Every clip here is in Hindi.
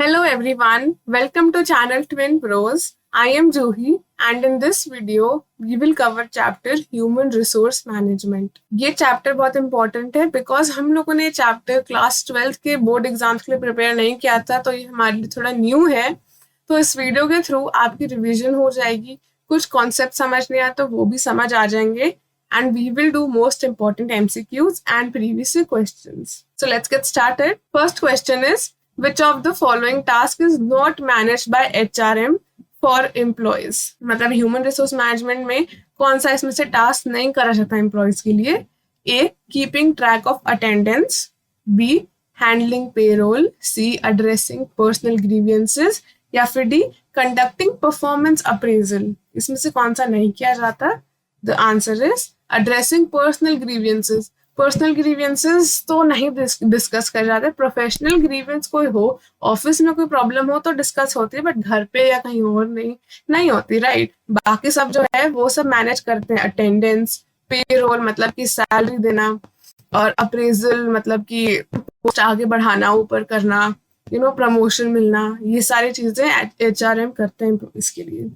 Hello everyone, welcome to channel Twin Pros. I am Juhi and in this video we will cover chapter Human Resource Management. ये chapter बहुत important है because हम लोगों ने chapter class 12th के board exams के लिए prepare नहीं किया था, तो ये हमारे लिए थोड़ा new है. तो इस वीडियो के थ्रू आपकी रिवीजन हो जाएगी, कुछ कॉन्सेप्ट समझ नहीं आया तो वो भी समझ आ जाएंगे. And we will do most important MCQs and previous questions. So let's get started. First question is, which of the following task is not managed by HRM for employees? मतलब human resource management में कौन सा इसमें से टास्क नहीं करा जाता employees के लिए? A. Keeping track of attendance. B. Handling payroll. C. Addressing personal grievances. या फिर D. Conducting performance appraisal. इसमें से कौन सा नहीं किया जाता? The answer is addressing personal grievances. Personal grievances तो नहीं डिस्कस कर जाते. प्रोफेशनल ग्रीवियंस कोई हो, ऑफिस में कोई प्रॉब्लम हो तो डिस्कस होती है, बट घर पे या कहीं और नहीं होती, राइट. बाकी सब जो है वो सब मैनेज करते हैं. अटेंडेंस, पेरोल मतलब कि सैलरी देना, और अप्रेजल मतलब कि पोस्ट आगे बढ़ाना, ऊपर करना, प्रमोशन मिलना, ये सारी चीजें HRM करते हैं एम्प्लॉइज के लिए.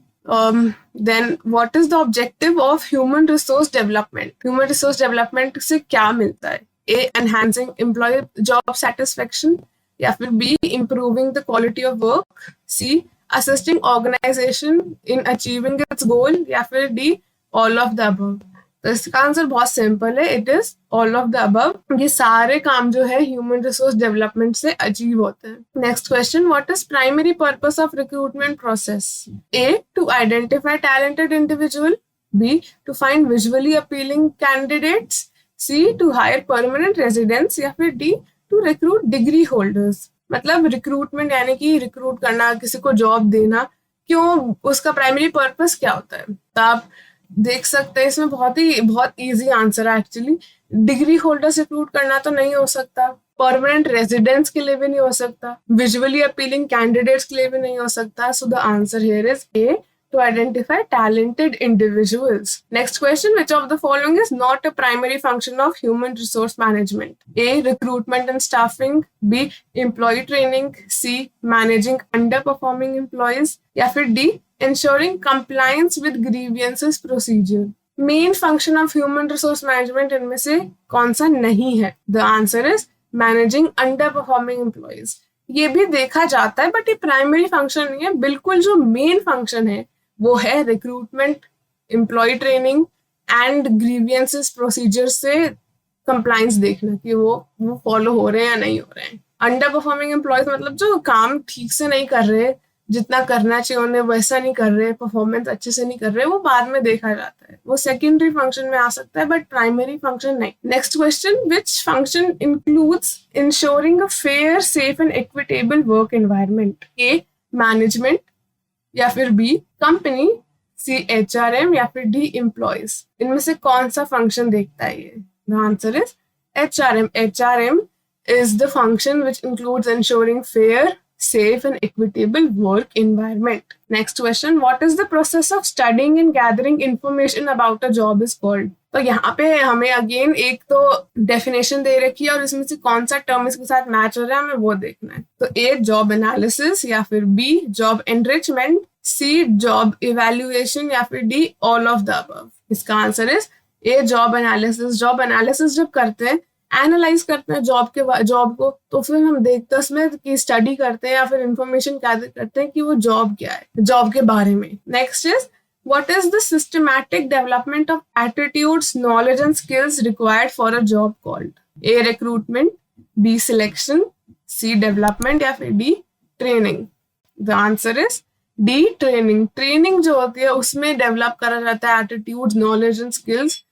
Then what is the objective of human resource development? Human resource development से क्या मिलता है? A. Enhancing employee job satisfaction. या फिर B. Improving the quality of work. C. Assisting organization in achieving its goal. या फिर D. All of the above. तो इसका आंसर बहुत सिंपल है, it is all of the above. ये सारे काम जो है ह्यूमन रिसोर्स डेवलपमेंट से अचीव होते हैं. Next question, what is primary purpose of recruitment process? A. To identify talented individual. B. To find visually appealing candidates. C. To hire permanent residents. या फिर D. To recruit degree holders. मतलब रिक्रूटमेंट यानी कि रिक्रूट करना, किसी को जॉब देना. क्यों, उसका प्राइमरी पर्पस क्या होता है? तो आप देख सकते हैं इसमें बहुत इजी आंसर है एक्चुअली. डिग्री होल्डर्स रिक्रूट करना तो नहीं हो सकता, परमानेंट रेजिडेंट्स के लिए भी नहीं हो सकता, विजुअली अपीलिंग कैंडिडेट्स के लिए भी नहीं हो सकता. सो the answer here is a, to identify talented individuals. Next question, which of the following is not a primary function of human resource management? A. Recruitment and staffing. B. Employee training. C. Managing underperforming employees. या फिर D. Ensuring compliance with grievances procedure. Main function of human resource management इनमें से कौन सा नहीं है? The answer is managing underperforming employees. ये भी देखा जाता है बट ये प्राइमरी फंक्शन नहीं है. बिल्कुल जो मेन फंक्शन है वो है recruitment, employ training and grievances procedure से कंप्लायंस देखना कि वो फॉलो हो रहे हैं या नहीं हो रहे हैं. अंडर परफॉर्मिंग एम्प्लॉयज मतलब जो काम ठीक से नहीं कर रहे, जितना करना चाहिए उन्हें वैसा नहीं कर रहे, परफॉर्मेंस अच्छे से नहीं कर रहे, वो बाद में देखा जाता है. वो सेकेंडरी फंक्शन में आ सकता है बट प्राइमरी फंक्शन नहीं. Next question, which function includes ensuring a fair, safe and equitable work environment? A. Management. या फिर बी. कंपनी. सी. HRM. या फिर डी. एम्प्लॉयज. इनमें से कौन सा फंक्शन देखता है ये? The answer is HRM. HRM is the function which includes ensuring fair, safe and equitable work environment. Next question, what is the process of studying and gathering information about a job is called? तो यहाँ पे हमें अगेन एक तो डेफिनेशन दे रखी है और इसमें से कौन सा टर्म इसके साथ मैच हो रहा है हमें वो देखना है. तो ए. Job analysis. या फिर B. Job enrichment. C. Job evaluation. या फिर D. All of the above. इसका answer is A. Job analysis. Job analysis जब करते हैं, एनालाइज करते हैं जॉब को, तो फिर हम देखते हैं उसमें कि स्टडी करते हैं या फिर इंफॉर्मेशन गैदर करते हैं कि वो जॉब क्या है, जॉब के बारे में. Next is, what is the systematic development of attitudes, knowledge and skills required for a job called? A. Recruitment. B. Selection. C. Development. या फिर D. Training. The answer is D. Training. Training जो होती है उसमें डेवलप करा जाता है एटीट्यूड, नॉलेज एंड स्किल्स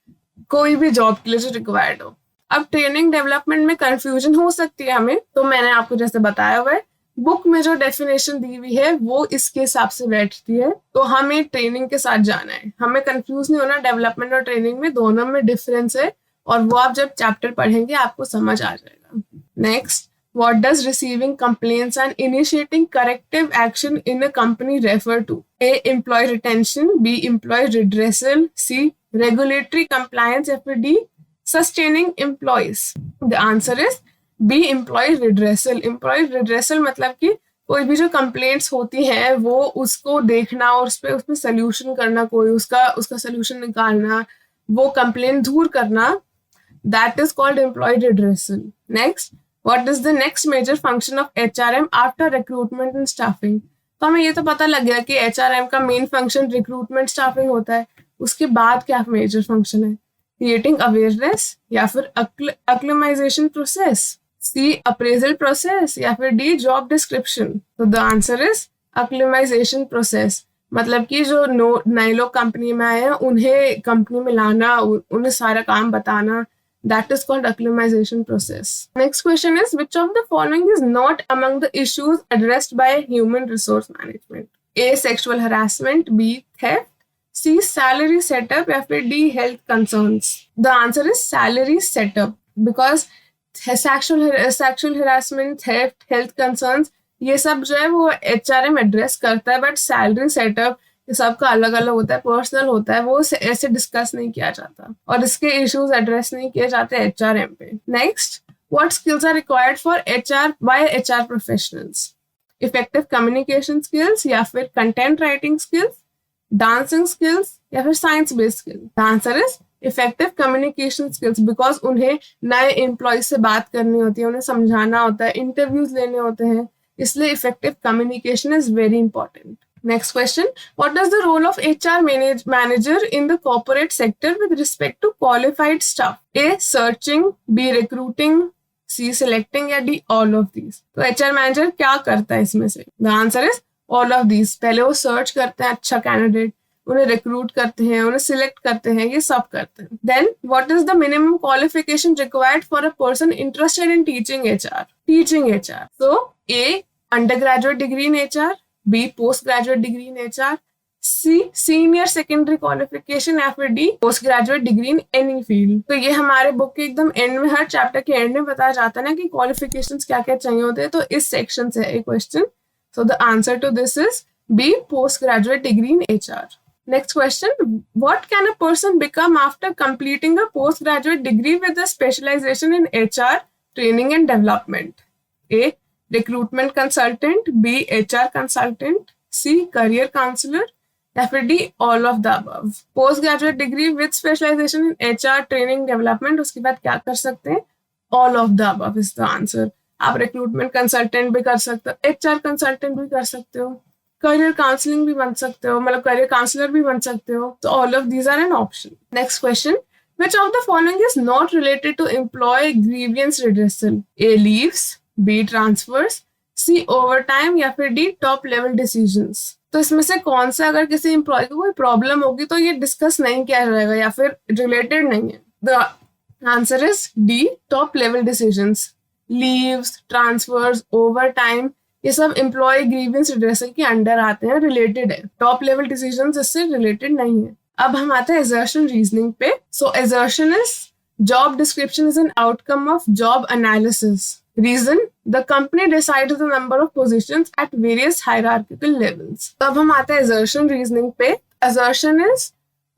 कोई भी जॉब के लिए जो रिक्वायर्ड हो. अब ट्रेनिंग डेवलपमेंट में कंफ्यूजन हो सकती है हमें, तो मैंने आपको जैसे बताया हुआ है, बुक में जो डेफिनेशन दी हुई है वो इसके हिसाब से बैठती है, तो हमें ट्रेनिंग के साथ जाना है. हमें कंफ्यूज नहीं होना, डेवलपमेंट और ट्रेनिंग में दोनों में डिफरेंस है और वो आप जब चैप्टर पढ़ेंगे आपको समझ आ जाएगा. Next, what does receiving complaints and initiating corrective action in a company refer to? A. Employ retention. B. Employ redressal. C. Regulatory compliance. या फिर D. sustaining employees. The answer is B. Employee redressal. Employee redressal मतलब कि कोई भी जो कंप्लेंट्स होती हैं वो उसको देखना और उसमें सोल्यूशन करना, कोई उसका सोल्यूशन निकालना, वो कंप्लेंट दूर करना, that is called employ redressal. Next, what is the next major function of HRM after recruitment and staffing. तो हमें ये तो पता लग गया कि HRM का मेन फंक्शन रिक्रूटमेंट स्टाफिंग होता है. उसके बाद क्या मेजर फंक्शन है? क्रिएटिंग अवेयरनेस या फिर अक्लेमाइजेशन प्रोसेस, सी अप्रेजल प्रोसेस या फिर डी जॉब डिस्क्रिप्शन. तो द आंसर इज अक्लेमाइजेशन प्रोसेस. मतलब कि जो नए लोग कंपनी में आए हैं उन्हें कंपनी में लाना, उन्हें सारा काम बताना, that is called acclimatization process. Next question is, which of the following is not among the issues addressed by human resource management? A, sexual harassment, B, theft, C, salary setup या फिर D, health concerns. The answer is salary setup, because sexual harassment, theft, health concerns ये सब जो है वो HRM एड्रेस करता है, बट सैलरी सेटअप सबका अलग अलग होता है, पर्सनल होता है, वो ऐसे डिस्कस नहीं किया जाता और इसके इश्यूज एड्रेस नहीं किए जाते HRM पे. Next, what skills are required for HR by HR professionals? Effective communication skills या फिर content writing skills, dancing skills या फिर science based skills. The answer is effective communication skills, because उन्हें नए एम्प्लॉय से बात करनी होती है, उन्हें समझाना होता है, इंटरव्यूज लेने होते हैं, इसलिए effective communication is very important. Next question, what is the role of HR manager in the corporate sector with respect to qualified staff? A, searching, B, recruiting, C, selecting या D, all of these. तो HR manager क्या करता है इसमें से? The answer is all of these. पहले वो search करते हैं अच्छा candidate, उन्हें recruit करते हैं, उन्हें select करते हैं, ये सब करते हैं. Then, what is the minimum qualification required for a person interested in teaching HR? Teaching HR. So, A, undergraduate degree in HR, B, post graduate degree in HR, C, senior secondary qualification या फिर D, post graduate degree in any field. तो ये हमारे बुक के एकदम एंड में, हर चैप्टर के एंड में बताया जाता है ना कि क्वालिफिकेशंस क्या क्या चाहिए होते हैं. तो इस सेक्शन से एक question. So the answer to this is B, post graduate degree in HR. Next question, what can a person become after completing a postgraduate degree with a specialization in HR, training and development? A, recruitment consultant, B, HR consultant, C, career counselor या फिर D, all of the above. Postgraduate degree with specialization in HR, training, development, उसके बाद क्या कर सकते हैं? All of the above is the answer. आप recruitment consultant भी कर सकते हो, HR consultant भी कर सकते हो, career counseling भी बन सकते हो, मतलब career counselor भी बन सकते हो. So all of these are an option. Next question, which of the following is not related to employee grievance redressal? A, leaves, B, transfers, C, overtime या फिर D, top level decisions. तो इसमें से कौन सा अगर किसी एम्प्लॉय को कोई प्रॉब्लम होगी तो ये डिस्कस नहीं किया जाएगा या फिर रिलेटेड नहीं है? The answer is D, top level decisions. Leaves, transfers, overtime ये सब एम्प्लॉय ग्रीवेंस रिड्रेसल के अंडर आते हैं, रिलेटेड है. टॉप लेवल डिसीजंस इससे रिलेटेड नहीं है. अब हम आते हैं assertion रीजनिंग पे. So assertion is job description is an outcome of job analysis. Reason, the company decides the number of positions at various hierarchical levels. अब हम आते हैं assertion reasoning पे. Assertion is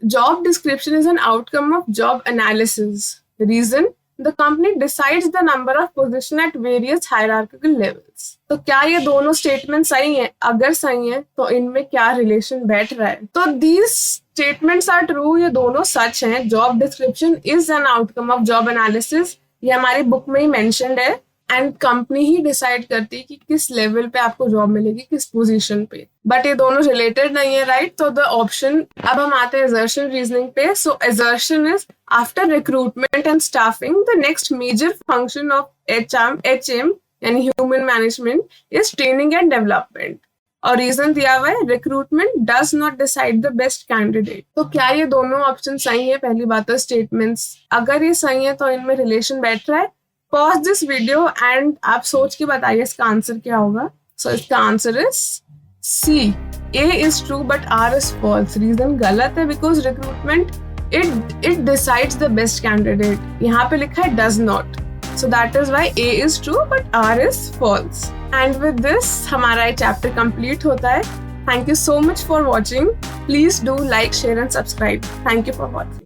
job description is an outcome of job analysis. Reason, the company decides the number of positions at various hierarchical levels. तो क्या ये दोनों स्टेटमेंट सही हैं? अगर सही है तो इनमें क्या रिलेशन बैठ रहा है? तो these statements are true, ये दोनों सच हैं. Job description is an outcome of job analysis, ये हमारी बुक में ही मेंशन्ड है. एंड कंपनी ही डिसाइड करती है कि किस लेवल पे आपको जॉब मिलेगी, किस पोजीशन पे. बट ये दोनों रिलेटेड नहीं है, राइट? तो द ऑप्शन. अब हम आते हैं assertion रीजनिंग पे. So assertion is after recruitment and staffing the next major function of HM यानी human management is training and development. और रीजन दिया हुआ है recruitment does not decide the best candidate. तो क्या ये दोनों ऑप्शन सही है? पहली बात है स्टेटमेंट्स, अगर ये सही है तो इनमें रिलेशन बैठ रहा है. पॉज दिस वीडियो एंड आप सोच के बताइए इसका आंसर क्या होगा. सो इसका answer is C, A is true but R is false. Reason गलत है because recruitment it decides the best candidate. यहाँ पे लिखा है does not. So that is why A is true but R is false. And with this हमारा ये chapter complete होता है. Thank you so much for watching. Please do like, share and subscribe. Thank you for watching.